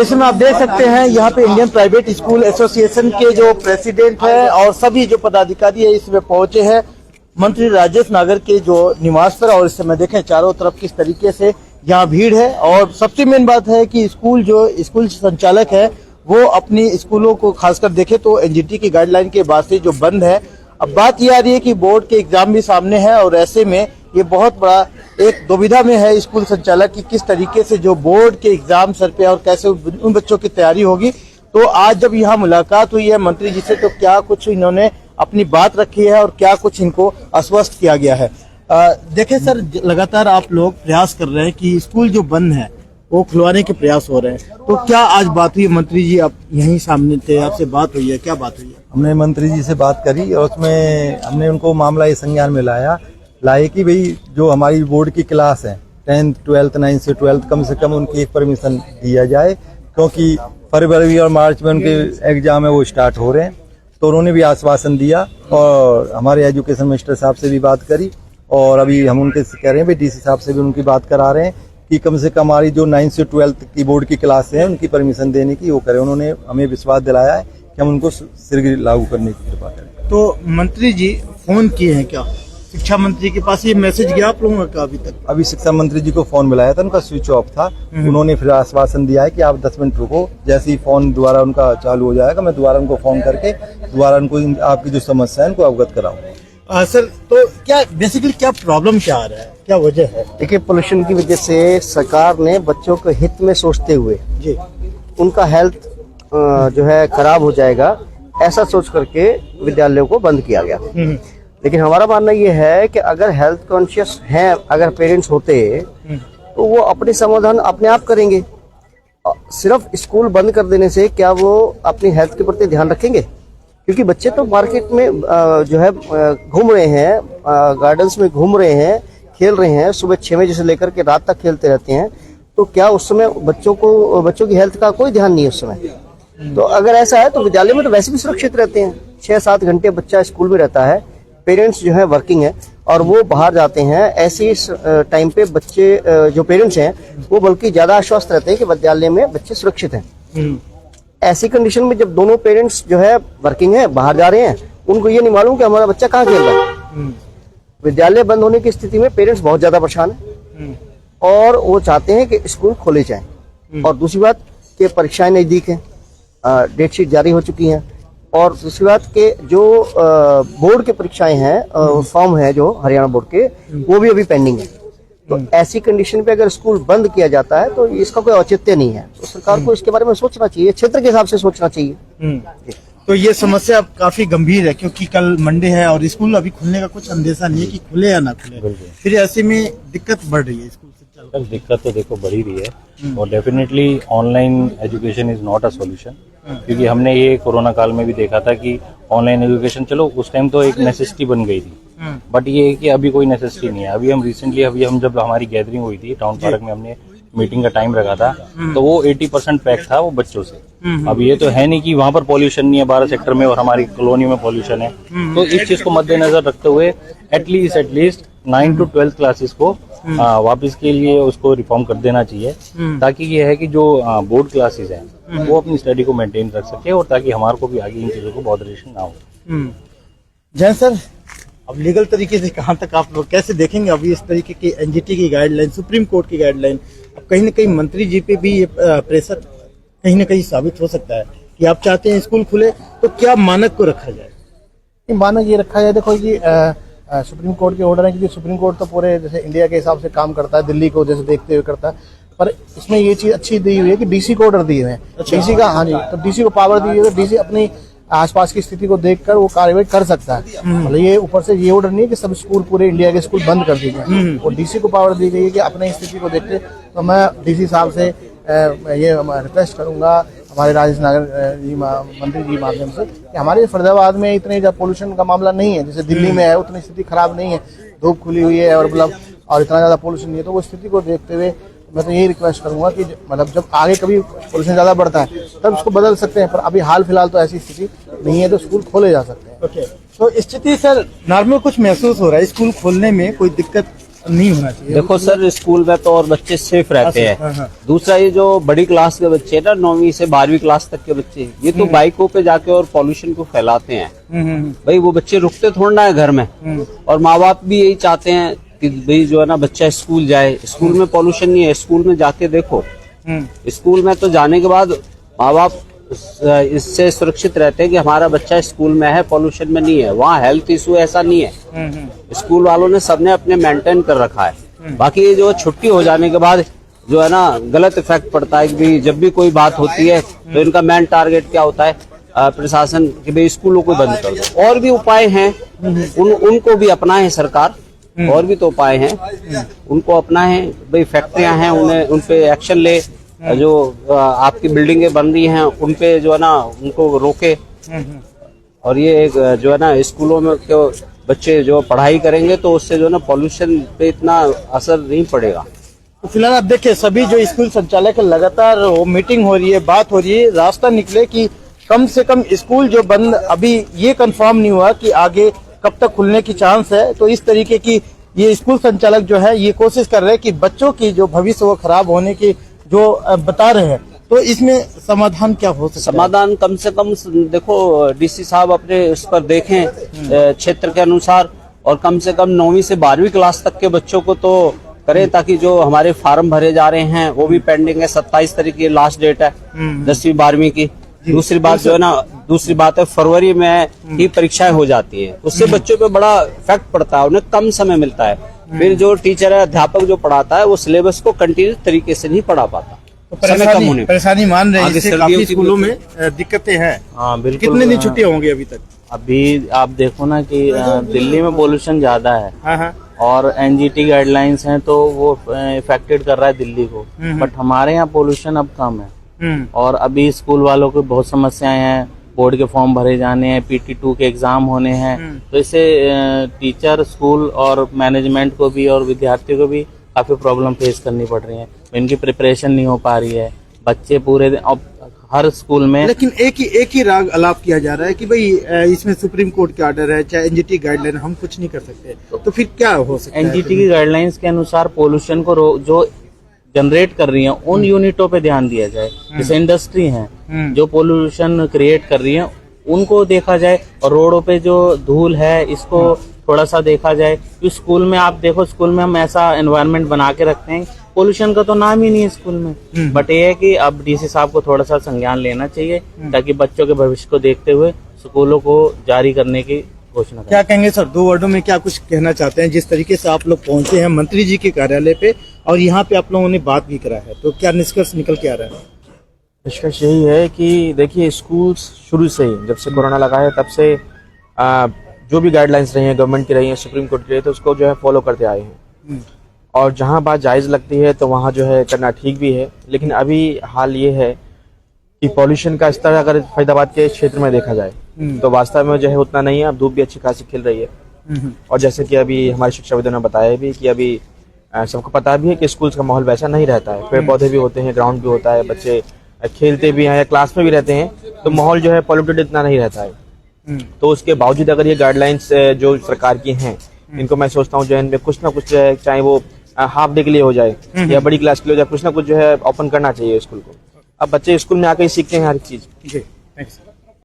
इसमें आप देख सकते हैं यहाँ पे इंडियन प्राइवेट स्कूल एसोसिएशन के जो प्रेसिडेंट है और सभी जो पदाधिकारी है इसमें पहुंचे हैं मंत्री राजेश नागर के जो निवास पर। और इस समय देखें चारों तरफ किस तरीके से यहाँ भीड़ है। और सबसे मेन बात है कि स्कूल संचालक है वो अपनी स्कूलों को खासकर देखे तो एनजीटी की गाइडलाइन के बाद से जो बंद है। अब बात ये आ रही है कि बोर्ड के एग्जाम भी सामने है और ऐसे में ये बहुत बड़ा एक दुविधा में है स्कूल संचालक की किस तरीके से जो बोर्ड के एग्जाम सर पे और कैसे उन बच्चों की तैयारी होगी। तो आज जब यहाँ मुलाकात हुई है मंत्री जी से तो क्या कुछ इन्होंने अपनी बात रखी है और क्या कुछ इनको आश्वस्त किया गया है। देखें सर, लगातार आप लोग प्रयास कर रहे हैं कि स्कूल जो बंद है वो खुलवाने के प्रयास हो रहे हैं, तो क्या आज बात हुई मंत्री जी आप यहीं सामने थे, आपसे बात हुई है, क्या बात हुई है? हमने मंत्री जी से बात करी और उसमें हमने उनको मामला ये संज्ञान में लाए कि भाई जो हमारी बोर्ड की क्लास है 10th 12th 9th से 12th कम से कम उनकी एक परमिशन दिया जाए, क्योंकि फरवरी और मार्च में उनके एग्जाम है वो स्टार्ट हो रहे हैं। तो उन्होंने भी आश्वासन दिया और हमारे एजुकेशन मिनिस्टर साहब से भी बात करी और अभी हम उनके कह रहे हैं भाई डीसी साहब से भी उनकी बात करा रहे हैं कि कम से कम हमारी जो 9th से 12th की बोर्ड की क्लास है उनकी परमिशन देने की वो करें। उन्होंने हमें विश्वास दिलाया है कि हम उनको शीघ्र लागू करने की कृपा करें। तो मंत्री जी फोन किए हैं क्या शिक्षा मंत्री के पास? ये मैसेज गया आप लोगों का अभी तक? अभी शिक्षा मंत्री जी को फोन मिलाया था, उनका स्विच ऑफ था। उन्होंने फिर आश्वासन दिया है कि आप 10 मिनट रुको, जैसे ही फोन दोबारा उनका चालू हो जाएगा मैं दोबारा उनको फोन करके दोबारा उनको आपकी जो समस्या है उनको अवगत कराऊंगा। सर, तो क्या बेसिकली क्या प्रॉब्लम क्या आ रहा है, क्या वजह है? देखिए, पोल्यूशन की वजह से सरकार ने बच्चों के हित में सोचते हुए जी उनका हेल्थ जो है खराब हो जाएगा ऐसा सोच करके विद्यालयों को बंद किया गया। लेकिन हमारा मानना ये है कि अगर हेल्थ कॉन्शियस हैं अगर पेरेंट्स होते तो वो अपने समाधान अपने आप करेंगे। सिर्फ स्कूल बंद कर देने से क्या वो अपनी हेल्थ के प्रति ध्यान रखेंगे? क्योंकि बच्चे तो मार्केट में जो है घूम रहे हैं, गार्डन्स में घूम रहे हैं, खेल रहे हैं, सुबह 6 बजे से लेकर के रात तक खेलते रहते हैं। तो क्या उस समय बच्चों की हेल्थ का कोई ध्यान नहीं है उस समय? तो अगर ऐसा है तो विद्यालय में तो वैसे भी सुरक्षित रहते हैं। 6-7 घंटे बच्चा स्कूल में रहता है, पेरेंट्स जो है वर्किंग है और वो बाहर जाते हैं। ऐसे इस टाइम पे बच्चे जो पेरेंट्स हैं वो बल्कि ज्यादा आश्वस्त रहते हैं कि विद्यालय में बच्चे सुरक्षित हैं। ऐसी कंडीशन में जब दोनों पेरेंट्स जो है वर्किंग है, बाहर जा रहे हैं, उनको ये नहीं मालूम कि हमारा बच्चा कहाँ खेल रहा है। विद्यालय बंद होने की स्थिति में पेरेंट्स बहुत ज्यादा परेशान है और वो चाहते हैं कि स्कूल खोले जाएं। और दूसरी बात कि परीक्षाएं नजदीक हैं, डेट शीट जारी हो चुकी हैं। और दूसरी बात के जो बोर्ड की परीक्षाएं हैं, फॉर्म है जो हरियाणा बोर्ड के, वो भी अभी पेंडिंग है। तो ऐसी कंडीशन पे अगर स्कूल बंद किया जाता है तो इसका कोई औचित्य नहीं है। तो सरकार को इसके बारे में सोचना चाहिए, क्षेत्र के हिसाब से सोचना चाहिए। तो ये समस्या अब काफी गंभीर है क्योंकि कल मंडे है और स्कूल अभी खुलने का कुछ अंदेशा नहीं है कि खुले या ना खुले। फिर ऐसे में दिक्कत बढ़ रही है स्कूल से। दिक्कत तो देखो बढ़ ही रही है और definitely online education is not a solution, क्योंकि हमने ये कोरोना काल में भी देखा था कि ऑनलाइन एजुकेशन चलो उस टाइम तो एक नेसेसिटी बन गई थी, बट ये है कि अभी कोई नेसेसिटी नहीं है। अभी हम जब हमारी गैदरिंग हुई थी टाउन पार्क में, हमने मीटिंग का टाइम रखा था तो वो 80% पैक था वो बच्चों से। अब ये तो है नहीं कि वहाँ पर पॉल्यूशन नहीं है 12 सेक्टर में और हमारी कॉलोनी में पॉल्यूशन है। तो इस चीज को मद्देनजर रखते हुए एटलीस्ट 9 to 12 क्लासेस को वापस के लिए उसको रिफॉर्म कर देना चाहिए, ताकि ये है कि जो बोर्ड क्लासेस हैं वो अपनी स्टडी को मेंटेन रख सके और ताकि हमारे को भी आगे इन चीजों को बॉदरेशन ना हो। जय सर, अब लीगल तरीके से कहाँ तक आप लोग कैसे देखेंगे अभी इस तरीके की एनजीटी की गाइडलाइन, सुप्रीम कोर्ट की गाइडलाइन? अब कहीं न कहीं मंत्री जी पे भी ये प्रेशर कहीं न कहीं साबित हो सकता है कि आप चाहते हैं स्कूल खुले, तो क्या मानक को रखा जाए? मानक ये रखा जाए, देखो ये सुप्रीम कोर्ट के ऑर्डर है, क्योंकि सुप्रीम कोर्ट तो पूरे जैसे इंडिया के हिसाब से काम करता है, दिल्ली को जैसे देखते हुए करता है। पर इसमें ये चीज अच्छी दी हुई है कि डीसी को ऑर्डर दिए हुए हैं। डीसी का, हाँ जी, तो डीसी को पावर दी हुई है, डीसी अपनी आसपास की स्थिति को देखकर वो कार्रवाई कर सकता है। मतलब ये ऊपर से ये ऑर्डर नहीं है कि सब स्कूल पूरे इंडिया के स्कूल बंद कर दीजिए। और डीसी को पावर दी गई है कि अपनी स्थिति को देखते। तो मैं डीसी साहब से ये रिक्वेस्ट करूंगा हमारे राजेश नागर जी मंत्री जी माध्यम से कि हमारे फरीदाबाद में इतने पोल्यूशन का मामला नहीं है जैसे दिल्ली में है, उतनी स्थिति खराब नहीं है, धूप खुली हुई है और मतलब और इतना ज्यादा पोल्यूशन नहीं है। तो वो स्थिति को देखते हुए मैं तो यही रिक्वेस्ट करूंगा कि मतलब जब आगे कभी पोल्यूशन ज्यादा बढ़ता है तब इसको बदल सकते हैं, पर अभी हाल फिलहाल तो ऐसी स्थिति नहीं है तो स्कूल खोले जा सकते हैं। ओके, तो स्थिति सर नॉर्मल कुछ महसूस हो रहा है स्कूल खोलने में? कोई दिक्कत नहीं होना चाहिए? देखो सर, स्कूल में तो और बच्चे सेफ रहते हाँ, हैं। हाँ। दूसरा, ये जो बड़ी क्लास के बच्चे हैं ना, 9वीं से 12वीं क्लास तक के बच्चे, ये तो बाइकों पे जाके और पॉल्यूशन को फैलाते हैं। भाई वो बच्चे रुकते थोड़ा ना है घर में, और माँ बाप भी यही चाहते हैं कि भाई जो है ना बच्चा स्कूल जाए। स्कूल में पॉल्यूशन नहीं है, स्कूल में जाके देखो। स्कूल में तो जाने के बाद माँ बाप इससे सुरक्षित रहते हैं कि हमारा बच्चा स्कूल में है, पॉल्यूशन में नहीं है। वहाँ हेल्थ इशू ऐसा नहीं है। स्कूल वालों ने सबने अपने मेंटेन कर रखा है। बाकी ये जो छुट्टी हो जाने के बाद जो है ना गलत इफेक्ट पड़ता है कि भाई जब भी कोई बात होती है तो इनका मेन टारगेट क्या होता है, प्रशासन कि भाई स्कूलों को बंद कर दो। और भी उपाय हैं, उनको भी अपनाए सरकार। और भी तो उपाय हैं, उनको अपनाए। भाई फैक्ट्रियां हैं, उन्हें उनपे एक्शन ले। जो आपकी बिल्डिंगें बन रही हैं उन पे जो है ना उनको रोके। और ये जो है ना स्कूलों में जो बच्चे जो पढ़ाई करेंगे तो उससे जो है ना पॉल्यूशन पे इतना असर नहीं पड़ेगा। तो फिलहाल आप देखिए, सभी जो स्कूल संचालक लगातार वो मीटिंग हो रही है, बात हो रही है, रास्ता निकले कि कम से कम स्कूल जो बंद, अभी ये कंफर्म नहीं हुआ कि आगे कब तक खुलने की चांस है। तो इस तरीके की ये स्कूल संचालक जो है ये कोशिश कर रहे हैं कि बच्चों की जो भविष्य वो खराब होने की जो बता रहे हैं। तो इसमें समाधान क्या हो सकता है? समाधान कम से कम देखो, डीसी साहब अपने उस पर देखें क्षेत्र के अनुसार, और कम से कम 9वीं से 12वीं क्लास तक के बच्चों को तो करें, ताकि जो हमारे फार्म भरे जा रहे हैं वो भी पेंडिंग है। 27 तारीख की लास्ट डेट है 10वीं 12वीं की। दूसरी बात जो है ना, दूसरी बात है फरवरी में ही परीक्षाएं हो जाती है, उससे बच्चों पे बड़ा इफेक्ट पड़ता है, उन्हें कम समय मिलता है। फिर जो टीचर है, अध्यापक जो पढ़ाता है, वो सिलेबस को कंटिन्यूस तरीके से नहीं पढ़ा पाता। तो परेशानी मान रहे हैं, इससे काफी स्कूलों में दिक्कतें हैं। हाँ बिल्कुल। कितने दिन छुट्टी होंगी अभी तक? अभी आप देखो ना कि दिल्ली में पोल्यूशन ज्यादा है, हाँ। और एनजीटी गाइडलाइंस हैं तो वो इफेक्टेड कर रहा है दिल्ली को। बट हमारे यहाँ पोल्यूशन अब कम है, और अभी स्कूल वालों को बहुत समस्याएं हैं। बोर्ड के फॉर्म भरे जाने हैं, PT2 के एग्जाम होने हैं, तो इससे टीचर, स्कूल और मैनेजमेंट को भी और विद्यार्थियों को भी काफी प्रॉब्लम फेस करनी पड़ रही है। इनकी प्रिपरेशन नहीं हो पा रही है। बच्चे पूरे दिन अब हर स्कूल में, लेकिन एक ही राग अलाप किया जा रहा है कि भाई इसमें सुप्रीम कोर्ट के ऑर्डर है, चाहे एनजीटी गाइडलाइन, हम कुछ नहीं कर सकते। तो फिर क्या हो सकता है? एनजीटी की गाइडलाइंस के अनुसार पोल्यूशन को जो जनरेट कर रही हैं उन यूनिटों पे ध्यान दिया जाए। जैसे इंडस्ट्री हैं जो पोल्यूशन क्रिएट कर रही है उनको देखा जाए, और रोडों पे जो धूल है इसको थोड़ा सा देखा जाए। क्योंकि स्कूल में आप देखो, स्कूल में हम ऐसा एनवायरनमेंट बना के रखते हैं, पोल्यूशन का तो नाम ही नहीं है स्कूल में। बट ये है कि अब डीसी साहब को थोड़ा सा संज्ञान लेना चाहिए, ताकि बच्चों के भविष्य को देखते हुए स्कूलों को जारी करने की घोषणा करें। क्या कहेंगे सर, 2 वर्डों में क्या कुछ कहना चाहते हैं? जिस तरीके से आप लोग पहुंचे हैं मंत्री जी के कार्यालय पे और यहाँ पे आप लोगों ने बात भी करा है, तो क्या निष्कर्ष निकल के आ रहा है? निष्कर्ष यही है कि देखिए, स्कूल शुरू से ही, जब से कोरोना लगा है तब से जो भी गाइडलाइंस रही हैं गवर्नमेंट की, रही हैं सुप्रीम कोर्ट की रही है, तो उसको जो है फॉलो करते आए हैं। और जहाँ बात जायज़ लगती है तो वहाँ जो है करना ठीक भी है। लेकिन अभी हाल ये है कि पॉल्यूशन का स्तर अगर फरीदाबाद के क्षेत्र में देखा जाए तो वास्तव में जो है उतना नहीं है। अब धूप भी अच्छी खासी खिल रही है, और जैसे कि अभी हमारे शिक्षाविदों ने बताया भी कि अभी सबको पता भी है कि स्कूल्स का माहौल वैसा नहीं रहता है। पेड़ पौधे भी होते हैं, ग्राउंड भी होता है, बच्चे खेलते भी हैं या क्लास में भी रहते हैं, तो माहौल जो है पॉल्यूटेड इतना नहीं रहता है। तो उसके बावजूद अगर ये गाइडलाइंस जो सरकार की हैं, इनको मैं सोचता हूँ जो है इनमें कुछ ना कुछ, चाहे वो हाफ डे के लिए हो जाए या बड़ी क्लास के लिए हो जाए, कुछ ना कुछ जो है ओपन करना चाहिए स्कूल को। अब बच्चे स्कूल में आकर ही सीखते हैं हर चीज। जी, थैंक्स।